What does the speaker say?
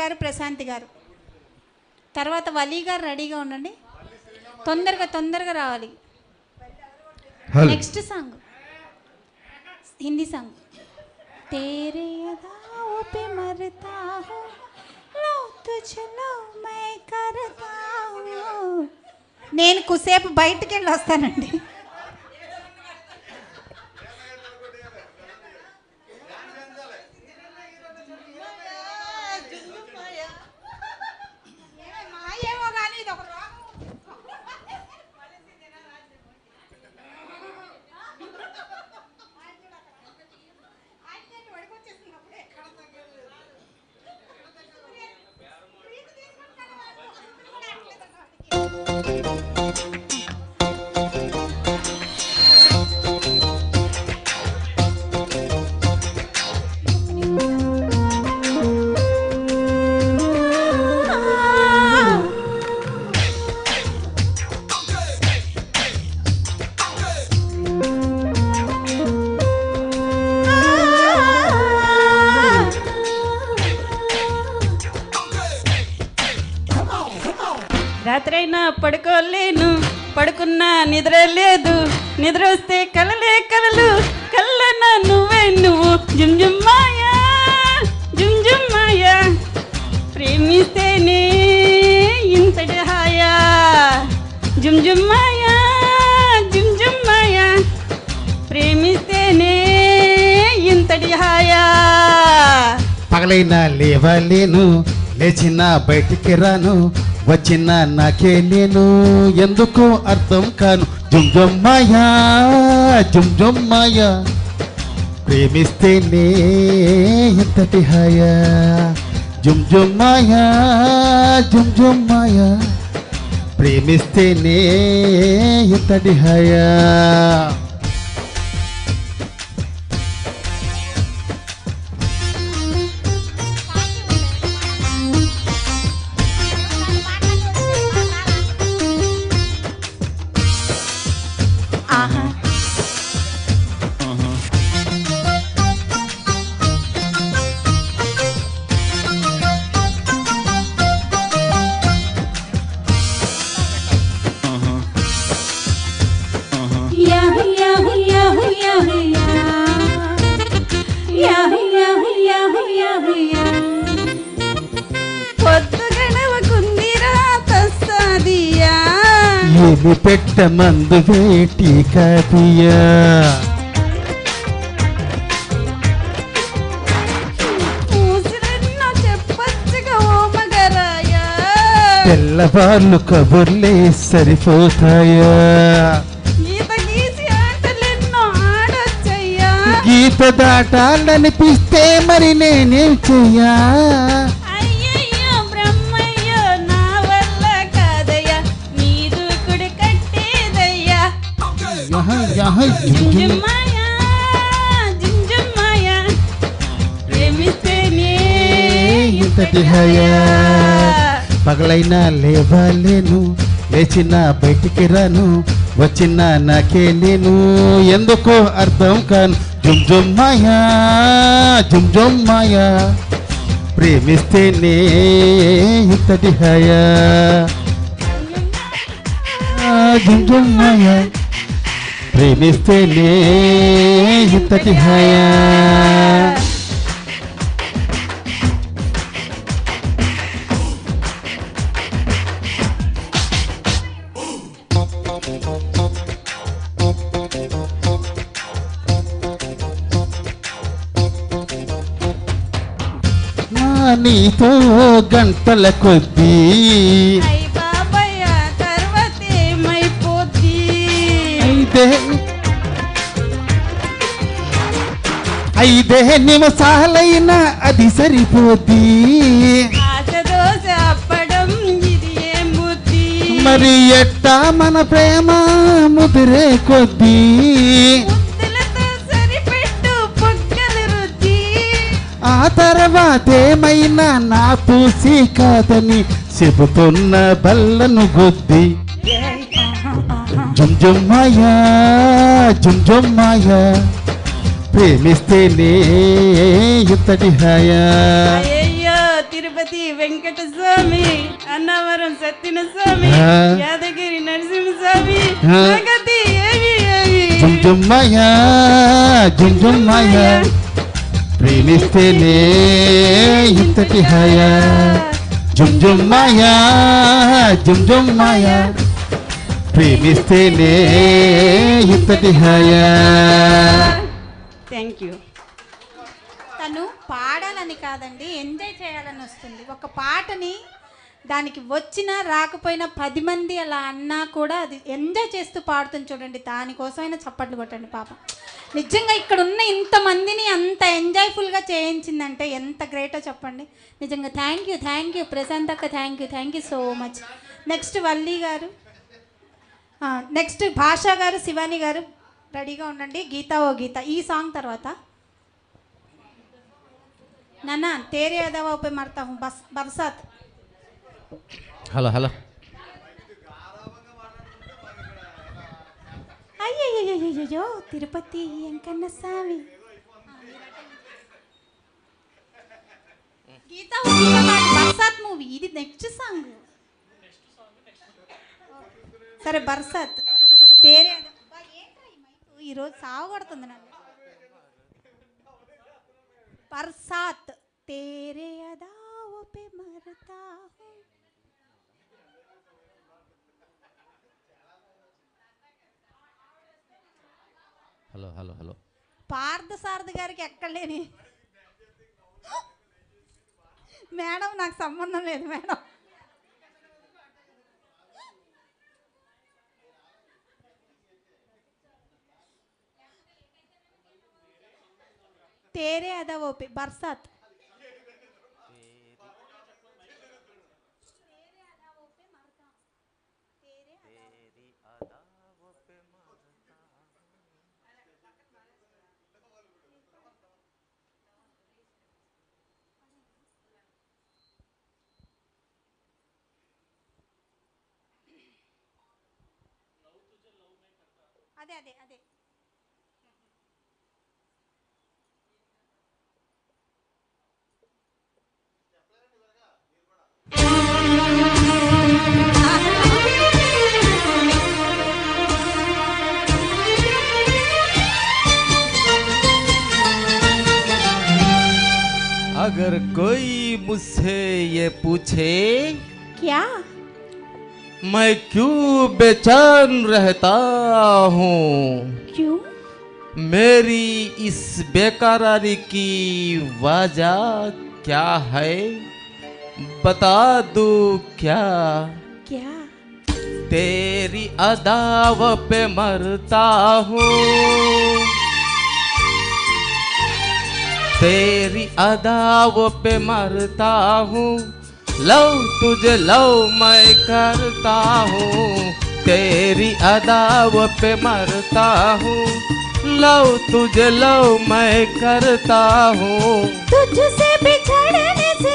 గారు ప్రశాంతి గారు తర్వాత వలీ గారు రెడీగా ఉండండి. తొందరగా రావాలి. Next song Hindi song. तेरे अदाओं पे मरता हूँ लो तो चलो मैं करता हूँ. నేను కుసేపు బయటికి వెళ్ళి వస్తానండి. రాత్రైనా పడుకోలేను, పడుకున్నా నిద్ర లేదు, నిద్ర వస్తే కలలే కలలు, కళ్ళన నువ్వే నువ్వు. జుమ్ జుమ్ మాయా, జుమ్ జుమ్ మాయా, ప్రేమిస్తేనే ఇంతటి హాయా. జుమ్ జుమ్ మాయా, జుమ్ జుమ్ మాయా, ప్రేమిస్తేనే ఇంతటి హాయా. పగలైనా లేవలేను, లేచిన బయటికి రాను, వచ్చిన నాకే నేను ఎందుకు అర్థం కాను. జుమ్ జుమ్ మాయా, జుమ్ జుమ్ మాయా, ప్రేమిస్తేనే ఇంతటి హాయా. జుమ్ జుమ్ మాయా, జుమ్ జుమ్ మాయా, ప్రేమిస్తేనే ఇంతటి హాయా. ఏమి పెట్ట మందు వేటి కాదియా, తెల్లవాళ్ళు కబుర్లే సరిపోతాయా. గీత దాటాలనిపిస్తే మరి నేనేం చెయ్యా. ఇంతటి హాయా. పగలైనా లేవలేను, లేచిన బయటికి రాను, వచ్చిన నాకే నేను ఎందుకో అర్థం కాను. జుమ్ జుమ్ మాయా, జుమ్ జుమ్ మాయా, ప్రేమిస్తేనే ఇంతటి హాయా. జుమ్ జుమ్ మాయా, ప్రేమిస్తేనే ఇంతటి హాయా. నీతో గంటల కొద్దీ ఐదే నిమిషాలైనా అది సరిపోద్ది. మరి ఎట్టా మన ప్రేమ ముదిరే కొద్దీ, ఆ తర్వాతేమైనా నా పూసి కాదని చెబుతున్న బల్లను గుద్ది. జుమ్ జుమ్ మాయా, జుమ్ జుమ్ మాయా, ప్రేమిస్తేనే ఇంతటి హాయా. అయ్యో తిరుపతి వెంకట స్వామి, అన్నవరం సత్యన స్వామి, ఆ. యాదగిరి నరసింహస్వామి, ఆ. జగతి ఏవి ఏవి. జుంజుమ్మయ్య జుంజుమ్మయ్య ప్రేమిస్తేనే ఇంతటి హాయ జుంజుమ్మయ్య జుంజుమ్మయ్య ప్రేమిస్తేనే ఇంతటి హాయ. Thank you. తను పాడాలని కాదండి, ఎంజాయ్ చేయాలని వస్తుంది. ఒక పాటని దానికి వచ్చినా రాకపోయినా 10 మంది అలా అన్నా కూడా అది ఎంజాయ్ చేస్తూ పాడుతుంది చూడండి. దానికోసమైనా చప్పట్లు కొట్టండి పాప. నిజంగా ఇక్కడ ఉన్న ఇంతమందిని అంత ఎంజాయ్ఫుల్గా చేయించిందంటే ఎంత గ్రేటో చెప్పండి. నిజంగా థ్యాంక్ యూ ప్రశాంత్ అక్క, thank you so much. Next Valli గారు, నెక్స్ట్ భాషా గారు, శివాని గారు రెడీగా ఉండండి. గీత ఓ గీత ఈ సాంగ్ తర్వాత నానా తేరే అదవా ఉపే మరతా హూ బర్సాత్. హలో హలో అయ్యో తిరుపతి వెంకన్న స్వామి. గీత ఓ గీత కాదు, బర్సాత్ మూవీ ఇది. నెక్స్ట్ సాంగ్ సరే బర్సాత్ తేరే అదవా. ఏంట్రా ఈ మైకు ఈరోజు సాగు కొడుతుంది నన్ను. बरसात तेरे अदाओं पे मरता हूँ. హలో హలో హలో పార్థ సారథి గారికి ఎక్కడ లేని మేడం, నాకు సంబంధం లేదు మేడం. तेरे अदाओं पे बरसात. అదే అదే అదే अगर कोई मुझसे ये पूछे क्या मैं क्यों बेचैन रहता हूँ, क्यों मेरी इस बेकरारी की वजह क्या है, बता दूँ क्या, क्या तेरी अदाव पे मरता हूँ, तेरी अदाव पे मरता हूँ, लव तुझे लव मैं करता हूँ, तेरी अदाव पे मरता हूँ, लव तुझे लव मैं करता हूँ, तुझसे बिछड़ने से